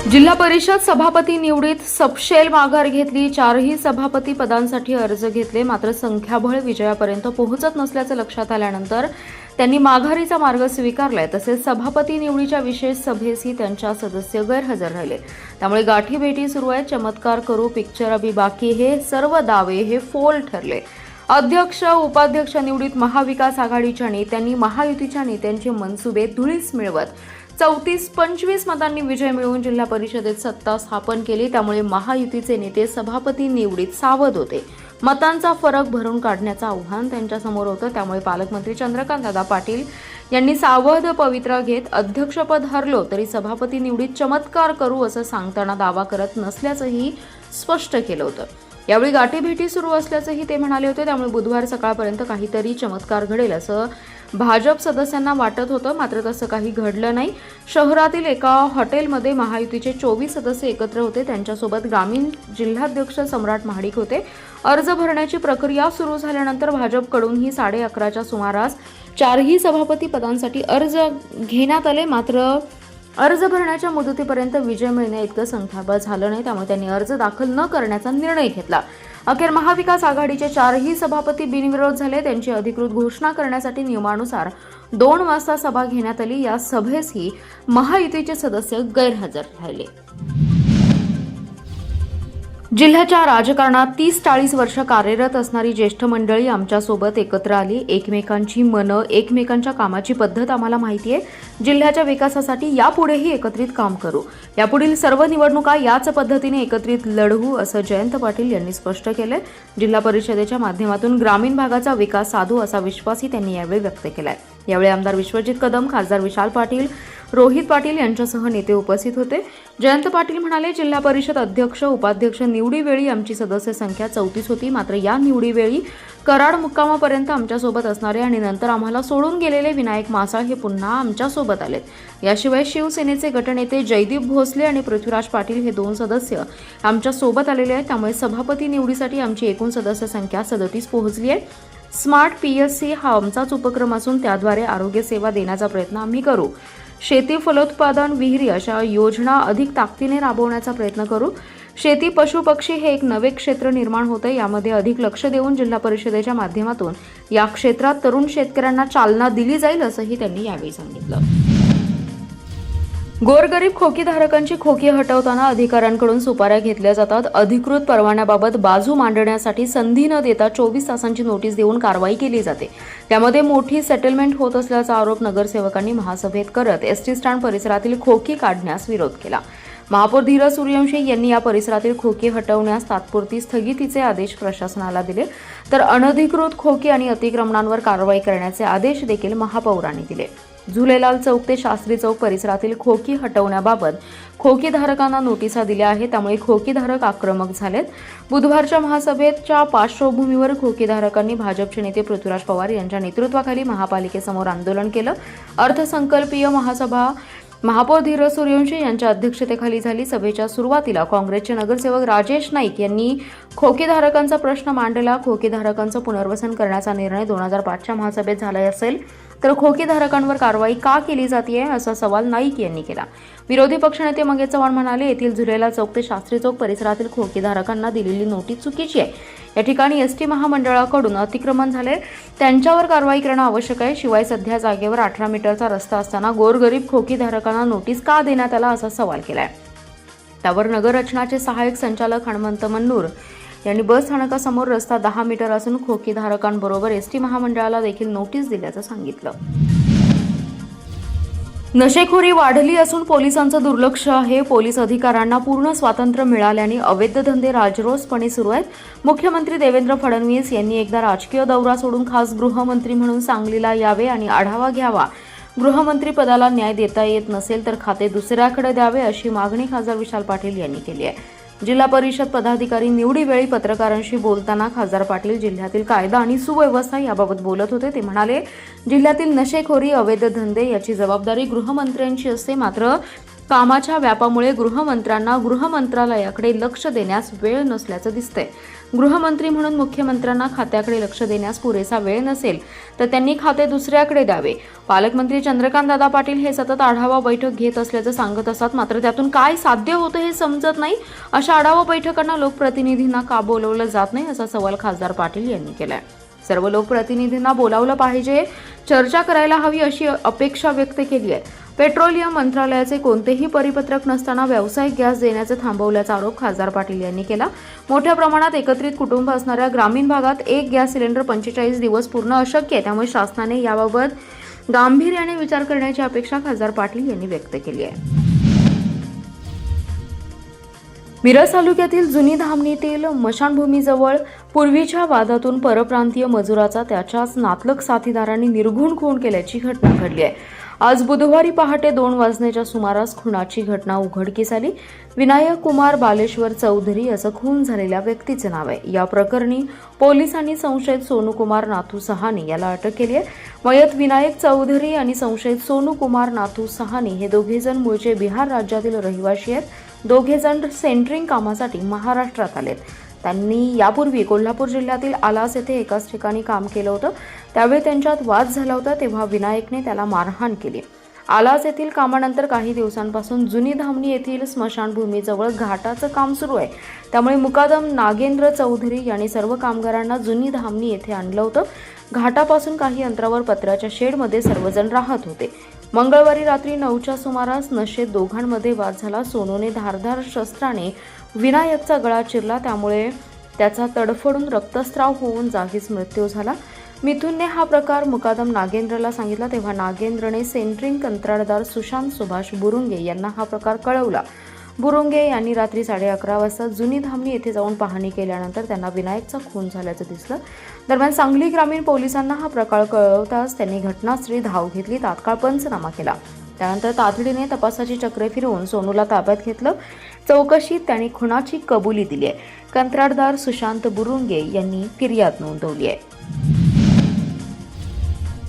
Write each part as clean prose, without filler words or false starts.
जिल्हा परिषद सभापती निवडीत सपशेल माघार घेतली। चारही सभापती पदांसाठी अर्ज घेतले, मात्र संख्याबळ विजयापर्यंत पोहोचत नसल्याचे लक्षात आल्यानंतर त्यांनी माघारीचा मार्ग स्वीकारलाय। तसेच सभापती निवडीच्या विशेष सभेसही त्यांच्या सदस्य गैरहजर राहिले। त्यामुळे गाठीभेटी सुरू आहेत। चमत्कार करू, पिक्चर अभी बाकी, हे सर्व दावे हे फोल ठरले। अध्यक्ष उपाध्यक्ष निवडीत महाविकास आघाडीच्या नेत्यांनी महायुतीच्या नेत्यांचे मनसुबे धुळीस मिळवत 34-25 मतांनी विजय मिळवून जिल्हा परिषदेत सत्ता स्थापन केली। त्यामुळे महायुतीचे नेते सभापती निवडीत सावध होते। मतांचा फरक भरून काढण्याचं आव्हान त्यांच्यासमोर होतं। त्यामुळे पालकमंत्री चंद्रकांतदादा पाटील यांनी सावध पवित्रा घेत अध्यक्षपद हरलो तरी सभापती निवडीत चमत्कार करू असं सांगताना दावा करत नसल्याचंही स्पष्ट केलं होतं। यावेळी गाठीभेटी सुरू असल्याचंही ते म्हणाले होते। त्यामुळे बुधवार सकाळपर्यंत काहीतरी चमत्कार घडेल असं भाजप सदस्यांना वाटत होतं, मात्र तसं काही घडलं नाही। शहरातील एका हॉटेलमध्ये महायुतीचे 24 सदस्य एकत्र होते। त्यांच्यासोबत ग्रामीण जिल्हाध्यक्ष सम्राट महाडिक होते। अर्ज भरण्याची प्रक्रिया सुरू झाल्यानंतर भाजपकडूनही 11:30च्या सुमारास चारही सभापती पदांसाठी अर्ज घेण्यात आले, मात्र अर्ज भरण्याच्या मुदतीपर्यंत विजय मिळणे इतकं संख्याबळ झालं नाही। त्यामुळे त्यांनी अर्ज दाखल न करण्याचा निर्णय घेतला। अखेर महाविकास आघाडीचे चारही सभापती बिनविरोध झाले। त्यांची अधिकृत घोषणा करण्यासाठी नियमानुसार 2 वाजता सभा घेण्यात आली। या सभेसही महायुतीचे सदस्य गैरहजर राहिले। जिल्ह्याच्या राजकारणात 30-40 वर्ष कार्यरत असणारी ज्येष्ठ मंडळी आमच्यासोबत एकत्र आली। एकमेकांची मनं, एकमेकांच्या कामाची पद्धत आम्हाला माहिती आहे। जिल्ह्याच्या विकासासाठी यापुढेही एकत्रित काम करू। यापुढील सर्व निवडणुका याच पद्धतीने एकत्रित लढवू असं जयंत पाटील यांनी स्पष्ट केलं। जिल्हा परिषदेच्या माध्यमातून ग्रामीण भागाचा विकास साधू असा विश्वासही त्यांनी यावेळी व्यक्त केलाय। यावेळी आमदार विश्वजित कदम, खासदार विशाल पाटील, रोहित पाटील यांच्यासह नेते उपस्थित होते। जयंत पाटील म्हणाले, जिल्हा परिषद अध्यक्ष उपाध्यक्ष निवडीवेळी आमची सदस्य संख्या 34 होती, मात्र या निवडीवेळी कराड मुक्कामापर्यंत आमच्यासोबत असणारे आणि नंतर आम्हाला सोडून गेलेले विनायक मासाळ हे पुन्हा आमच्यासोबत आलेत। याशिवाय शिवसेनेचे गटनेते जयदीप भोसले आणि पृथ्वीराज पाटील हे 2 सदस्य आमच्यासोबत आलेले आहेत। त्यामुळे सभापती निवडीसाठी आमची एकूण सदस्य संख्या 37 पोहोचली आहे। स्मार्ट PSC हा आमचाच उपक्रम असून त्याद्वारे आरोग्य सेवा देण्याचा प्रयत्न आम्ही करू। शेती, फलोत्पादन, विहिरी अशा योजना अधिक ताकदीने राबवण्याचा प्रयत्न करू। शेती, पशु, पक्षी हे एक नवे क्षेत्र निर्माण होते। यामध्ये अधिक लक्ष देऊन जिल्हा परिषदेच्या माध्यमातून या क्षेत्रात तरुण शेतकऱ्यांना चालना दिली जाईल असंही त्यांनी यावेळी सांगितलं। गोरगरीब खोकीधारकांची खोकी हटवताना अधिकाऱ्यांकडून सुपाऱ्या घेतल्या जातात। अधिकृत परवान्याबाबत बाजू मांडण्यासाठी संधी न देता 24 तासांची नोटीस देऊन कारवाई केली जाते। त्यामध्ये मोठी सेटलमेंट होत असल्याचा आरोप नगरसेवकांनी महासभेत करत एसटी स्टँड परिसरातील खोकी काढण्यास विरोध केला। महापौर धीरज सूर्यवंशी यांनी या परिसरातील खोकी हटवण्यास तात्पुरती स्थगितीचे आदेश प्रशासनाला दिले, तर अनधिकृत खोकी आणि अतिक्रमणांवर कारवाई करण्याचे आदेश देखील महापौरांनी दिले। झुलेलाल चौक ते शास्त्री चौक परिसरातील खोकी हटवण्याबाबत खोकीधारकांना नोटिसा दिल्या आहेत। त्यामुळे खोकीधारक आक्रमक झालेत। बुधवारच्या महासभेच्या पार्श्वभूमीवर खोकीधारकांनी भाजपचे नेते पृथ्वीराज पवार यांच्या नेतृत्वाखाली महापालिकेसमोर आंदोलन केलं। अर्थसंकल्पीय महासभा महापौर धीरज सूर्यवंशी यांच्या अध्यक्षतेखाली झाली। सभेच्या सुरुवातीला काँग्रेसचे नगरसेवक राजेश नाईक यांनी खोकीधारकांचा प्रश्न मांडला। खोकीधारकांचं पुनर्वसन करण्याचा निर्णय 2005च्या महासभेत झाला असेल तर खोकीधारकांवर कारवाई का केली जाते असा सवाल नाईक यांनी केला। विरोधी पक्षनेते मंगेश चव्हाण म्हणाले, येथील झुलेलाल चौक ते शास्त्री चौक परिसरातील खोकीधारकांना दिलेली नोटीस चुकीची आहे। या ठिकाणी एसटी महामंडळाकडून अतिक्रमण झाले, त्यांच्यावर कारवाई करणं आवश्यक आहे। शिवाय सध्या जागेवर 18 मीटरचा रस्ता असताना गोरगरीब खोकीधारकांना नोटीस का देण्यात आला असा सवाल केलाय। त्यावर नगररचनाचे सहाय्यक संचालक हनुमंत मन्नूर यांनी बस स्थानकासमोर रस्ता 10 मीटर असून खोकीधारकांबरोबर एसटी महामंडळाला देखील नोटीस दिल्याचं सांगितलं। नशेखोरी वाढली असून पोलिसांचं दुर्लक्ष आहे। पोलीस अधिकाऱ्यांना पूर्ण स्वातंत्र्य मिळाल्याने अवैध धंदे राजरोसपणे सुरू आहेत। मुख्यमंत्री देवेंद्र फडणवीस यांनी एकदा राजकीय दौरा सोडून खास गृहमंत्री म्हणून सांगलीला यावे आणि आढावा घ्यावा। गृहमंत्री पदाला न्याय देता येत नसेल तर खाते दुसऱ्याकडे द्यावे अशी मागणी खासदार विशाल पाटील यांनी केली आहे। जिल्हा परिषद पदाधिकारी निवडीवेळी पत्रकारांशी बोलताना खासदार पाटील जिल्ह्यातील कायदा आणि सुव्यवस्था याबाबत बोलत होते। ते म्हणाले, जिल्ह्यातील नशेखोरी, अवैध धंदे याची जबाबदारी गृहमंत्र्यांची असते, मात्र कामाच्या व्यापामुळे गृहमंत्र्यांना गृह मंत्रालयाकडे लक्ष देण्यास वेळ नसल्याचं दिसतंय. गृहमंत्री म्हणून मुख्यमंत्र्यांना खात्याकडे लक्ष देण्यास पुरेसा वेळ नसेल तर त्यांनी खाते दुसऱ्याकडे द्यावे. पालकमंत्री चंद्रकांतदादा पाटील हे सतत आढावा बैठक घेत असल्याचं सांगत असतात, मात्र त्यातून काय साध्य होतं हे समजत नाही. अशा आढावा बैठकांना लोकप्रतिनिधींना का बोलवलं जात नाही असा सवाल खासदार पाटील यांनी केलाय. सर्व लोकप्रतिनिधींना बोलावलं पाहिजे, चर्चा करायला हवी अशी अपेक्षा व्यक्त केली आहे. पेट्रोलियम मंत्रालयाचे कोणतेही परिपत्रक नसताना व्यावसायिक गॅस देण्याचे थांबवल्याचा आरोप खासदार पाटील यांनी केला. मोठ्या प्रमाणात एकत्रित कुटुंब असणाऱ्या ग्रामीण भागात एक गॅस सिलेंडर 45 दिवस पूर्ण अशक्य आहे. त्यामुळे शासनाने याबाबत गांभीर्याने विचार करण्याची अपेक्षा खासदार पाटील यांनी व्यक्त केली आहे. मिरज तालुक्यातील जुनी धामणीतील मशानभूमीजवळ पूर्वीच्या वादातून परप्रांतीय मजुराचा त्याच्याच नातलग साथीदारांनी निर्घुण खून केल्याची घटना घडली आहे. आज बुधवारी पहाटे 2 वाजण्याच्या सुमारास खुनाची घटना उघडकीस आली. विनायक कुमार बालेश्वर चौधरी असं खून झालेल्या व्यक्तीचे नाव आहे. या प्रकरणी पोलिसांनी संशयित सोनूकुमार नाथू सहानी याला अटक केली आहे. मयत विनायक चौधरी आणि संशयित सोनूकुमार नाथू सहानी हे दोघेजण मूळचे बिहार राज्यातील रहिवासी आहेत. दोघेजण सेंटरिंग कामासाठी महाराष्ट्रात आलेत. त्यांनी यापूर्वी कोल्हापूर जिल्ह्यातील आलास येथे एकाच ठिकाणी काम केलं होतं. त्यावेळी त्यांच्यात वाद झाला होता, तेव्हा विनायकने त्याला मारहाण केली. आलास येथील कामानंतर काही दिवसांपासून जुनी धामणी येथील स्मशानभूमीजवळ घाटाचं काम सुरू आहे. त्यामुळे मुकादम नागेंद्र चौधरी यांनी सर्व कामगारांना जुनी धामणी येथे आणलं होतं. घाटापासून काही अंतरावर पत्र्याच्या शेडमध्ये सर्वजण राहत होते. मंगळवारी रात्री 9च्या सुमारास नशेत दोघांमध्ये वाद झाला. सोनूने धारदार शस्त्राने विनायकचा गळा चिरला, त्यामुळे त्याचा तडफडून रक्तस्राव होऊन जागीच मृत्यू झाला. मिथुनने हा प्रकार मुकादम नागेंद्रला सांगितला, तेव्हा नागेंद्रने सेंटरिंग कंत्राटदार सुशांत सुभाष बुरुंगे यांना हा प्रकार कळवला. बुरुंगे यांनी रात्री 11:30 वाजता जुनी धामणी येथे जाऊन पाहणी केल्यानंतर त्यांना विनायकचा खून झाल्याचं दिसलं. दरम्यान सांगली ग्रामीण पोलिसांना हा प्रकार कळवताच त्यांनी घटनास्थळी धाव घेतली, तात्काळ पंचनामा केला. त्यानंतर तातडीने तपासाची चक्रे फिरवून सोनूला ताब्यात घेतलं. चौकशीत त्यांनी खुनाची कबुली दिली आहे. कंत्राटदार सुशांत बुरुंगे यांनी फिर्याद नोंदवली आहे.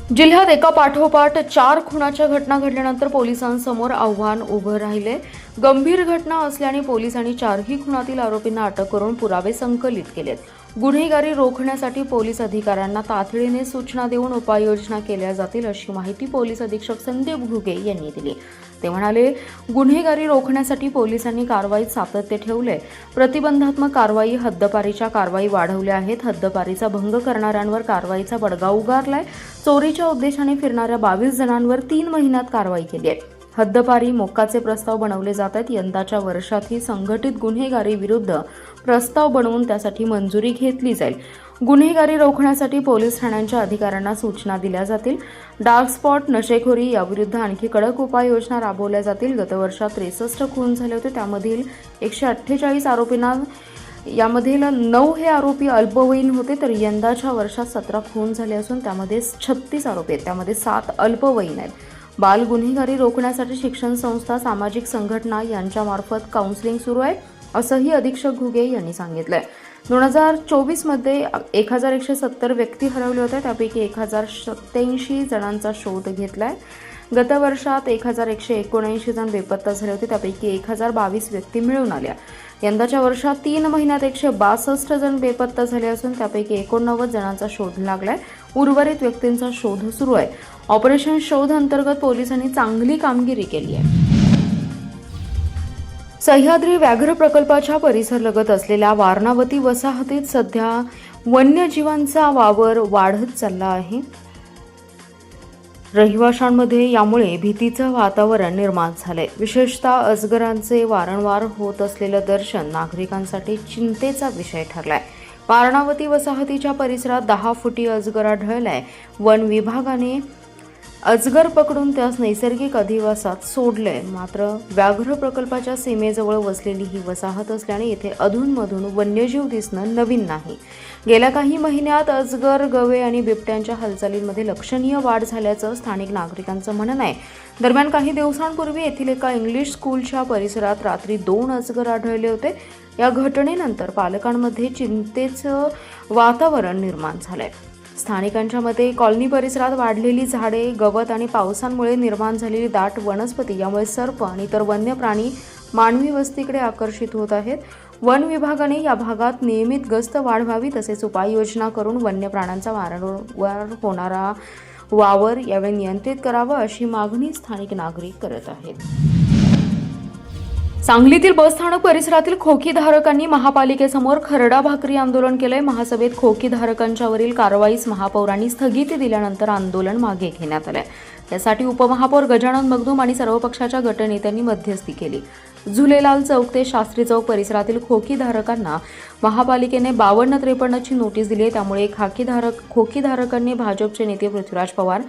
जिल्ह्यात एका पाठोपाठ 4 खुनाच्या घटना घडल्यानंतर पोलिसांसमोर आव्हान उभं राहिले. गंभीर घटना असल्याने पोलिसांनी 4ही खुनातील आरोपींना अटक करून पुरावे संकलित केलेत. गुन्हेगारी रोखण्यासाठी पोलीस अधिकाऱ्यांना तातडीने सूचना देऊन उपाययोजना केल्या जातील अशी माहिती पोलीस अधीक्षक संदीप घुगे यांनी दिली. ते म्हणाले, गुन्हेगारी रोखण्यासाठी पोलिसांनी कारवाईत सातत्य ठेवले. प्रतिबंधात्मक कारवाई, हद्दपारीच्या कारवाई वाढवल्या आहेत. हद्दपारीचा भंग करणाऱ्यांवर कारवाईचा बडगा उगारलाय. चोरीच्या उद्देशाने फिरणाऱ्या 22 जणांवर 3 महिन्यात कारवाई केली आहे. हद्दपारी मोक्काचे प्रस्ताव बनवले जात आहेत. यंदाच्या वर्षातही संघटित गुन्हेगारी विरुद्ध प्रस्ताव बनवून त्यासाठी मंजुरी घेतली जाईल. गुन्हेगारी रोखण्यासाठी पोलीस ठाण्यांच्या अधिकाऱ्यांना सूचना दिल्या जातील. डार्क स्पॉट, नशेखोरी याविरुद्ध आणखी कडक उपाययोजना राबवल्या जातील. गत वर्षात 63 खून झाले होते, त्यामधील 148 आरोपींना यामधील 9 हे आरोपी अल्पवयीन होते, तर यंदाच्या वर्षात 17 खून झाले असून त्यामध्ये 36 आरोपी आहेत, त्यामध्ये 7 अल्पवयीन आहेत. बाल गुन्हेगारी रोखण्यासाठी शिक्षण संस्था, सामाजिक संघटना यांच्यामार्फत काउन्सिलिंग सुरू आहे, असंही अधीक्षक घुगे यांनी सांगितलंय. 2024 मध्ये 1170 व्यक्ती हरवल्या होत्या, त्यापैकी 1087 जणांचा शोध घेतलाय. गत वर्षात 1179 जण बेपत्ता झाले होते, त्यापैकी 1022 व्यक्ती मिळून आल्या. यंदाच्या वर्षात 3 महिन्यात 162 जण बेपत्ता झाले असून त्यापैकी 89 जणांचा शोध लागलाय. उर्वरित व्यक्तींचा शोध सुरू आहे. ऑपरेशन शोध अंतर्गत पोलिसांनी चांगली कामगिरी केली आहे. सह्याद्री व्याघ्र प्रकल्पाच्या परिसरलगत असलेल्या वारणावती वसाहतीत सध्या वन्यजीवांचा वावर वाढत चालला आहे. रहिवाशांमध्ये यामुळे भीतीचं वातावरण निर्माण झालंय. विशेषतः अजगरांचे वारंवार होत असलेलं दर्शन नागरिकांसाठी चिंतेचा विषय ठरलाय. वारणावती वसाहतीच्या परिसरात 10 फुटी अजगर आढळलाय. वन विभागाने अजगर पकडून त्यास नैसर्गिक अधिवासात सोडलंय. मात्र व्याघ्र प्रकल्पाच्या सीमेजवळ वसलेली ही वसाहत असल्याने येथे अधूनमधून वन्यजीव दिसणं नवीन नाही. गेल्या काही महिन्यात अजगर, गवे आणि बिबट्यांच्या हालचालींमध्ये लक्षणीय वाढ झाल्याचं स्थानिक नागरिकांचं म्हणणं आहे. दरम्यान काही दिवसांपूर्वी येथील एका इंग्लिश स्कूलच्या परिसरात रात्री 2 अजगर आढळले होते. या घटनेनंतर पालकांमध्ये चिंतेचं वातावरण निर्माण झालंय. स्थानिकांच्या मते कॉलनी परिसरात वाढलेली झाडे, गवत आणि पावसामुळे निर्माण झालेली दाट वनस्पती यामुळे सर्प आणि इतर वन्य प्राणी मानवी वस्तीकडे आकर्षित होत आहेत. वन विभागाने या भागात नियमित गस्त वाढवावी तसेच उपाययोजना करून वन्य प्राण्यांचा वारंवार होणारा वावर यावेळी नियंत्रित करावा अशी मागणी स्थानिक नागरिक करत आहेत. सांगलीतील बसस्थानक परिसरातील खोकीधारकांनी महापालिकेसमोर खरडा भाकरी आंदोलन केलंय. महासभेत खोकीधारकांच्यावरील कारवाईस महापौरांनी स्थगिती दिल्यानंतर आंदोलन मागे घेण्यात आलंय. यासाठी उपमहापौर गजानन मगदूम आणि सर्व पक्षाच्या गटनेत्यांनी मध्यस्थी केली. झुलेलाल चौक ते शास्त्री चौक परिसरातील खोकीधारकांना महापालिकेने 52-53 ची नोटीस दिली आहे. त्यामुळे खोकीधारकांनी भाजपचे नेते पृथ्वीराज पवार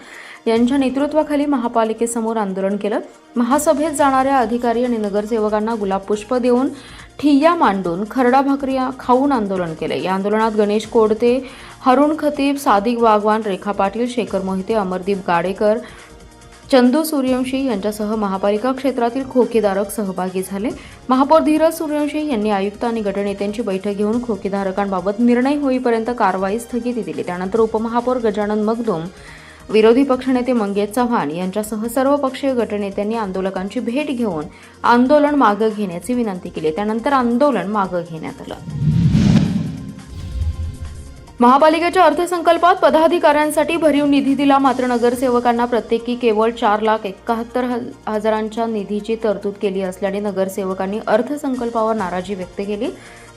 यांच्या नेतृत्वाखाली महापालिकेसमोर आंदोलन केलं. महासभेत जाणाऱ्या अधिकारी आणि नगरसेवकांना गुलाब पुष्प देऊन ठिय्या मांडून खरडा भाकरी खाऊन आंदोलन केलं. या आंदोलनात गणेश कोडते, हरुण खतीब, सादिक बागवान, रेखा पाटील, शेखर मोहिते, अमरदीप गाडेकर, चंदू सूर्यवंशी यांच्यासह महापालिका क्षेत्रातील खोकीधारक सहभागी झाले. महापौर धीरज सूर्यवंशी यांनी आयुक्त आणि गटनेत्यांची बैठक घेऊन खोकीधारकांबाबत निर्णय होईपर्यंत कारवाई स्थगिती दिली. त्यानंतर उपमहापौर गजानन मगदूम, विरोधी पक्षनेते मंगेश चव्हाण यांच्यासह सर्व पक्षीय गटनेत्यांनी आंदोलकांची भेट घेऊन आंदोलन मागे घेण्याची विनंती केली. त्यानंतर आंदोलन मागे घेण्यात आलं. महापालिकेच्या अर्थसंकल्पात पदाधिकाऱ्यांसाठी भरीव निधी दिला, मात्र नगरसेवकांना प्रत्येकी केवळ 4,71,000च्या निधीची तरतूद केली असल्याने नगरसेवकांनी अर्थसंकल्पावर नाराजी व्यक्त केली.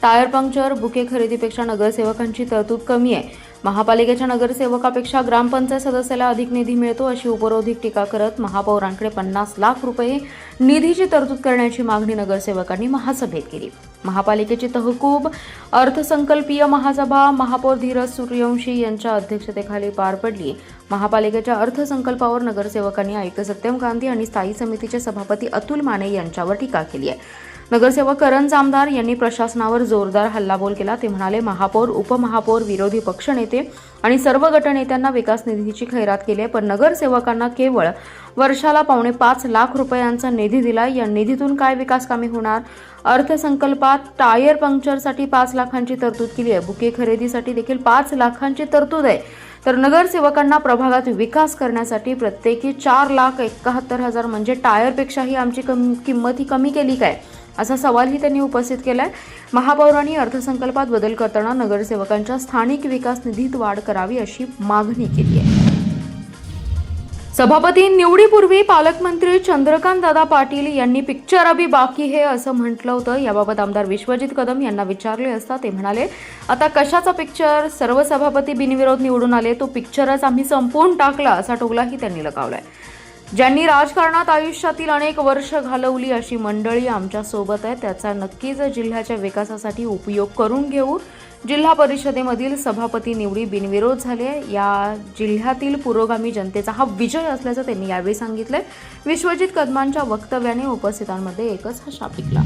टायर पंक्चर, बुके खरेदीपेक्षा नगरसेवकांची तरतूद कमी आहे. महापालिकेच्या नगरसेवकापेक्षा ग्रामपंचायत सदस्याला अधिक निधी मिळतो अशी उपरोधिक टीका करत महापौरांकडे 50 लाख रुपये निधीची तरतूद करण्याची मागणी नगरसेवकांनी महासभेत केली. महापालिकेची तहकूब अर्थसंकल्पीय महासभा महापौर धीरज सूर्यवंशी यांच्या अध्यक्षतेखाली पार पडली. महापालिकेच्या अर्थसंकल्पावर नगरसेवकांनी आयुक्त सत्यम गांधी आणि स्थायी समितीचे सभापती अतुल माने यांच्यावर टीका केली आहे. नगरसेवक करण जामदार यांनी प्रशासनावर जोरदार हल्लाबोल केला. ते म्हणाले, महापौर, उपमहापौर, विरोधी पक्षनेते आणि सर्व गटनेत्यांना विकास निधीची खैरात केली आहे, पण नगरसेवकांना केवळ वर्षाला 5.5 लाख रुपयांचा निधी दिला. या निधीतून काय विकास कामे होणार? अर्थसंकल्पात टायर पंक्चरसाठी 5 लाखांची तरतूद केली आहे. बुके खरेदीसाठी देखील 5 लाखांची तरतूद आहे. तर नगरसेवकांना प्रभागात विकास करण्यासाठी प्रत्येकी 4,71,000 म्हणजे टायरपेक्षाही आमची किंमत ही कमी केली काय, असा सवालही त्यांनी उपस्थित केलाय. महापौरांनी अर्थसंकल्पात बदल करताना नगरसेवकांच्या स्थानिक विकास निधीत वाढ करावी अशी मागणी केली आहे. सभापती निवडीपूर्वी पालकमंत्री चंद्रकांतदादा पाटील यांनी पिक्चर अभी बाकी है असं म्हटलं होतं. याबाबत आमदार विश्वजित कदम यांना विचारले असता ते म्हणाले, आता कशाचा पिक्चर? सर्व सभापती बिनविरोध निवडून आले, तो पिक्चरच आम्ही संपवून टाकला असा टोलाही त्यांनी लगावलाय. ज्यांनी राजकारणात आयुष्यातील अनेक वर्ष घालवली अशी मंडळी आमच्या सोबत आहे, त्याचा नक्कीच जिल्ह्याच्या विकासासाठी उपयोग करून घेऊ. जिल्हा परिषदेमधील सभापती निवडी बिनविरोध झाली आहे. या जिल्ह्यातील पुरोगामी जनतेचा हा विजय असल्याचं त्यांनी यावेळी सांगितलंय. विश्वजित कदमांच्या वक्तव्याने उपस्थितांमध्ये एकच हशा पिकला.